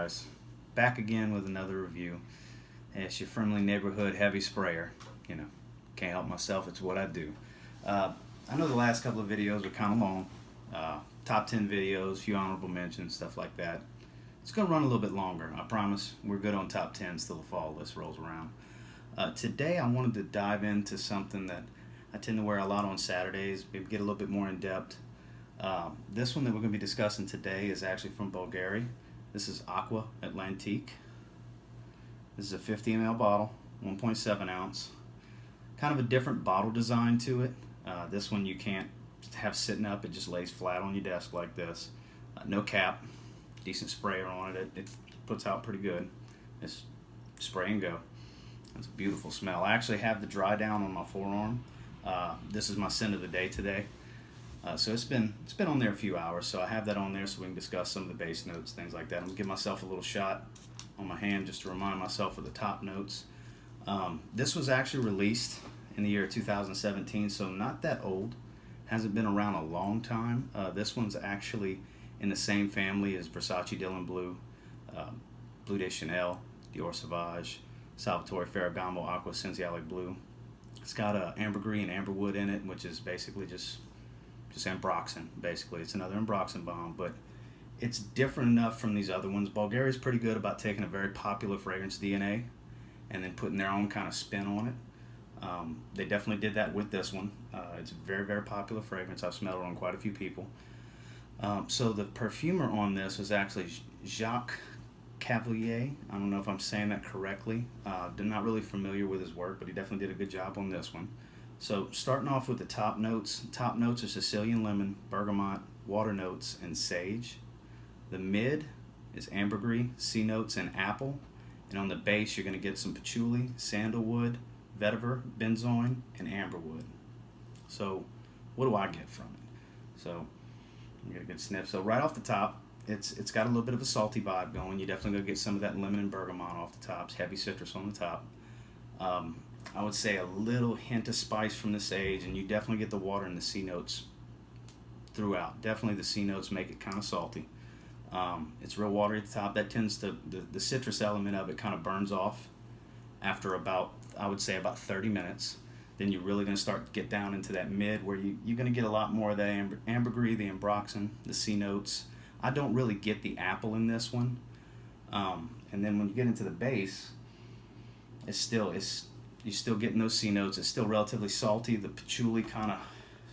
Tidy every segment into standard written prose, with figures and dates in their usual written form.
guys, back again with another review. It's your friendly neighborhood heavy sprayer. You know, can't help myself, it's what I do. I know the last couple of videos were kind of long. Top 10 videos, few honorable mentions, stuff like that. It's going to run a little bit longer, I promise. We're good on top 10 till the fall list rolls around. Today I wanted to dive into something that I tend to wear a lot on Saturdays, maybe get a little bit more in depth. This one that we're going to be discussing today is actually from Bvlgari. This is Aqua Atlantique. This is a 50 ml bottle, 1.7 ounce. Kind of a different bottle design to it. This one you can't have sitting up, it just lays flat on your desk like this. No cap, decent sprayer on it. It puts out pretty good. It's spray and go. It's a beautiful smell. I actually have the dry down on my forearm. This is my scent of the day today. So it's been on there a few hours, so I have that on there so we can discuss some of the base notes, things like that. I'm gonna give myself a little shot on my hand just to remind myself of the top notes. This was actually released in the year 2017, so not that old. Hasn't been around a long time. This one's actually in the same family as Versace Dylan Blue, Bleu de Chanel, Dior Sauvage, Salvatore Ferragamo Aqua Sensuale Blue. It's got ambergris and amberwood in it, which is basically just ambroxan. Basically, it's another ambroxan bomb, but it's different enough from these other ones. Bvlgari is pretty good about taking a very popular fragrance DNA and then putting their own kind of spin on it. They definitely did that with this one. It's a very, very popular fragrance. I've smelled it on quite a few people. So the perfumer on this was actually Jacques Cavalier. I don't know if I'm saying that correctly. I'm not really familiar with his work, but he definitely did a good job on this one. So starting off with the top notes. Top notes are Sicilian lemon, bergamot, water notes, and sage. The mid is ambergris, C notes, and apple. And on the base, you're going to get some patchouli, sandalwood, vetiver, benzoin, and amberwood. So what do I get from it? So I'm get a good sniff. So right off the top, it's got a little bit of a salty vibe going. You're definitely going to get some of that lemon and bergamot off the top. It's heavy citrus on the top. I would say a little hint of spice from the sage, and you definitely get the water and the C notes throughout. Definitely the C notes make it kind of salty. It's real watery at the top. That tends to, the citrus element of it kind of burns off after about, I would say about 30 minutes. Then you're really going to start to get down into that mid where you're going to get a lot more of that ambergris, the ambroxan, the C notes. I don't really get the apple in this one. And then when you get into the base, you're still getting those C notes. It's still relatively salty. The patchouli kind of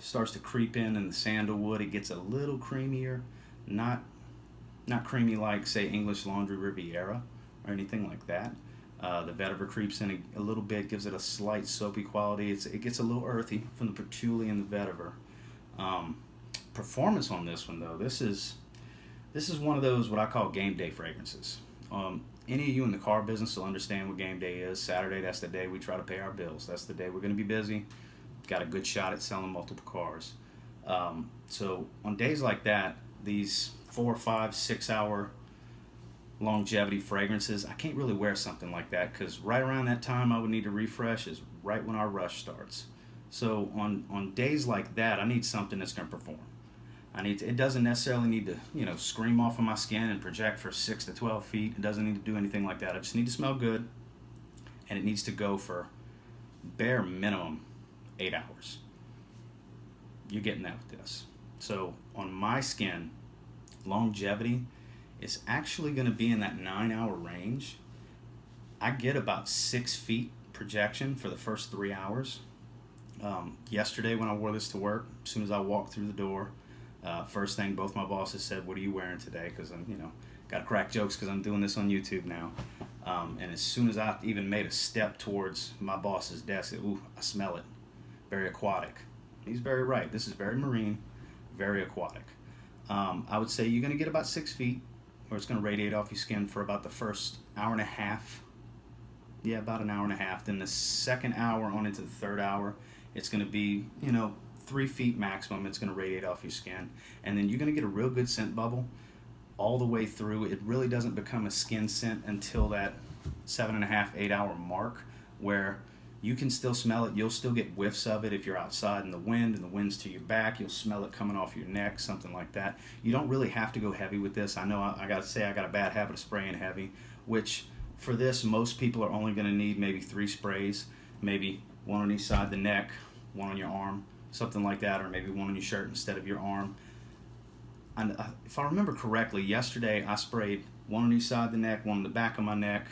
starts to creep in, and the sandalwood, it gets a little creamier. Not creamy like, say, English Laundry Riviera or anything like that. The vetiver creeps in a little bit, gives it a slight soapy quality. It gets a little earthy from the patchouli and the vetiver. Performance on this one, though, this is one of those what I call game day fragrances. Any of you in the car business will understand what game day is. Saturday, that's the day we try to pay our bills. That's the day we're going to be busy. Got a good shot at selling multiple cars. So on days like that, these 4, 5, 6 hour longevity fragrances, I can't really wear something like that because right around that time I would need to refresh is right when our rush starts. So on days like that, I need something that's going to perform. It doesn't necessarily need to, scream off of my skin and project for 6 to 12 feet. It doesn't need to do anything like that. I just need to smell good, and it needs to go for bare minimum 8 hours. You're getting that with this. So on my skin, longevity is actually going to be in that 9-hour range. I get about 6 feet projection for the first 3 hours. Yesterday when I wore this to work, as soon as I walked through the door, first thing both my bosses said, "What are you wearing today?" Because I'm, got to crack jokes because I'm doing this on YouTube now. And as soon as I even made a step towards my boss's desk, I smell it. Very aquatic. He's very right. This is very marine, very aquatic. I would say you're going to get about 6 feet, where it's going to radiate off your skin for about the first hour and a half. Yeah, about an hour and a half. Then the second hour on into the third hour, it's going to be, 3 feet maximum. It's going to radiate off your skin. And then you're going to get a real good scent bubble all the way through. It really doesn't become a skin scent until that 7.5, 8 hour mark, where you can still smell it. You'll still get whiffs of it if you're outside in the wind and the wind's to your back. You'll smell it coming off your neck, something like that. You don't really have to go heavy with this. I know I got to say I got a bad habit of spraying heavy, which for this, most people are only going to need maybe 3 sprays, maybe one on each side of the neck, one on your arm, something like that, or maybe one on your shirt instead of your arm. And if I remember correctly, yesterday I sprayed one on each side of the neck, one on the back of my neck.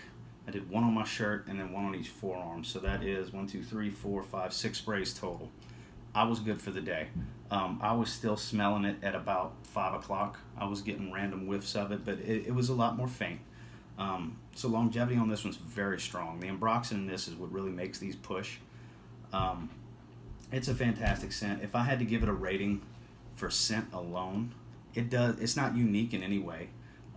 I did one on my shirt and then one on each forearm. So that is 1, 2, 3, 4, 5, 6 sprays total. I was good for the day. I was still smelling it at about 5 o'clock. I was getting random whiffs of it, but it was a lot more faint. So longevity on this one's very strong. The ambroxan in this is what really makes these push. It's a fantastic scent. If I had to give it a rating for scent alone, it's not unique in any way.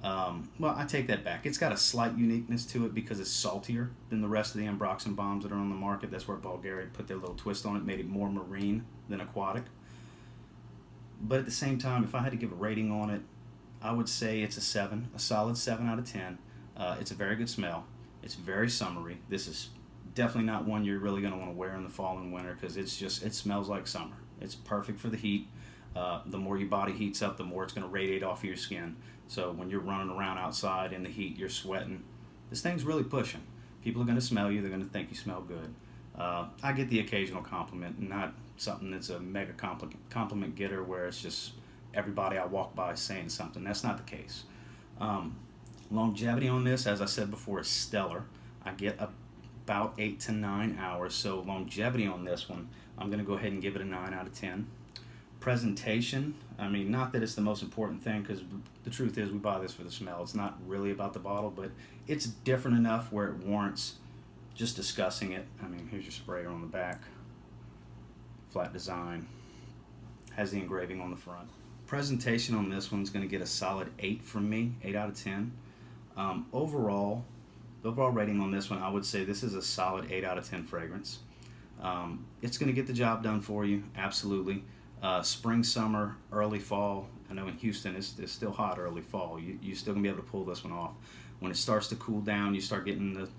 Well, I take that back. It's got a slight uniqueness to it because it's saltier than the rest of the ambroxan bombs that are on the market. That's where Bvlgari put their little twist on it, made it more marine than aquatic. But at the same time, if I had to give a rating on it, I would say it's a 7, a solid 7 out of 10. It's a very good smell. It's very summery. This is definitely not one you're really going to want to wear in the fall and winter because it smells like summer. It's perfect for the heat. The more your body heats up, the more it's going to radiate off of your skin. So when you're running around outside in the heat, you're sweating. This thing's really pushing. People are going to smell you. They're going to think you smell good. I get the occasional compliment, not something that's a mega compliment getter where it's just everybody I walk by is saying something. That's not the case. Longevity on this, as I said before, is stellar. I get about 8 to 9 hours. So longevity on this one, I'm going to go ahead and give it a 9 out of 10. Presentation, I mean, not that it's the most important thing because the truth is we buy this for the smell. It's not really about the bottle, but it's different enough where it warrants just discussing it. I mean, here's your sprayer on the back. Flat design. Has the engraving on the front. Presentation on this one's going to get a solid 8 from me, 8 out of 10. Overall, the overall rating on this one, I would say this is a solid 8 out of 10 fragrance. It's going to get the job done for you, absolutely. Spring, summer, early fall. I know in Houston it's still hot early fall. You're still going to be able to pull this one off. When it starts to cool down, you start getting the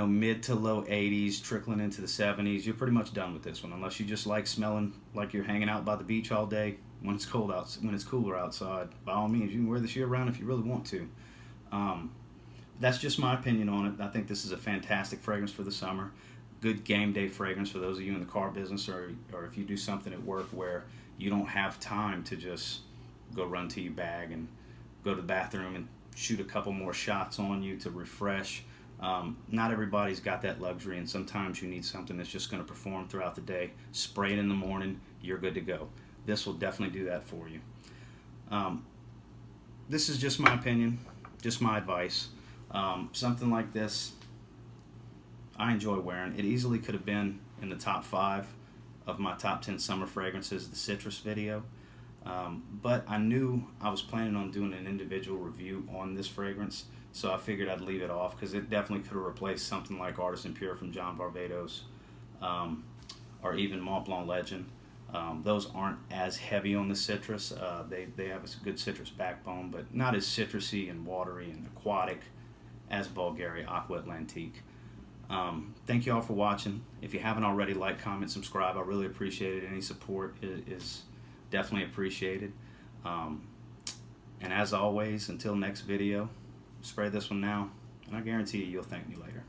mid to low 80s, trickling into the 70s. You're pretty much done with this one, unless you just like smelling like you're hanging out by the beach all day when it's cold out, when it's cooler outside. By all means, you can wear this year round if you really want to. That's just my opinion on it. I think this is a fantastic fragrance for the summer. Good game day fragrance for those of you in the car business, or if you do something at work where you don't have time to just go run to your bag and go to the bathroom and shoot a couple more shots on you to refresh. Not everybody's got that luxury, and sometimes you need something that's just going to perform throughout the day. Spray it in the morning, you're good to go. This will definitely do that for you. This is just my opinion, just my advice. Something like this, I enjoy wearing. It easily could have been in the top 5 of my top 10 summer fragrances, the citrus video. But I knew I was planning on doing an individual review on this fragrance, so I figured I'd leave it off because it definitely could have replaced something like Artisan Pure from John Varvatos, or even Mont Blanc Legend. Those aren't as heavy on the citrus. They have a good citrus backbone, but not as citrusy and watery and aquatic as Bvlgari Aqva Atlantiqve. Thank you all for watching. If you haven't already, like, comment, subscribe. I really appreciate it. Any support is definitely appreciated. And as always, until next video, spray this one now, and I guarantee you'll thank me later.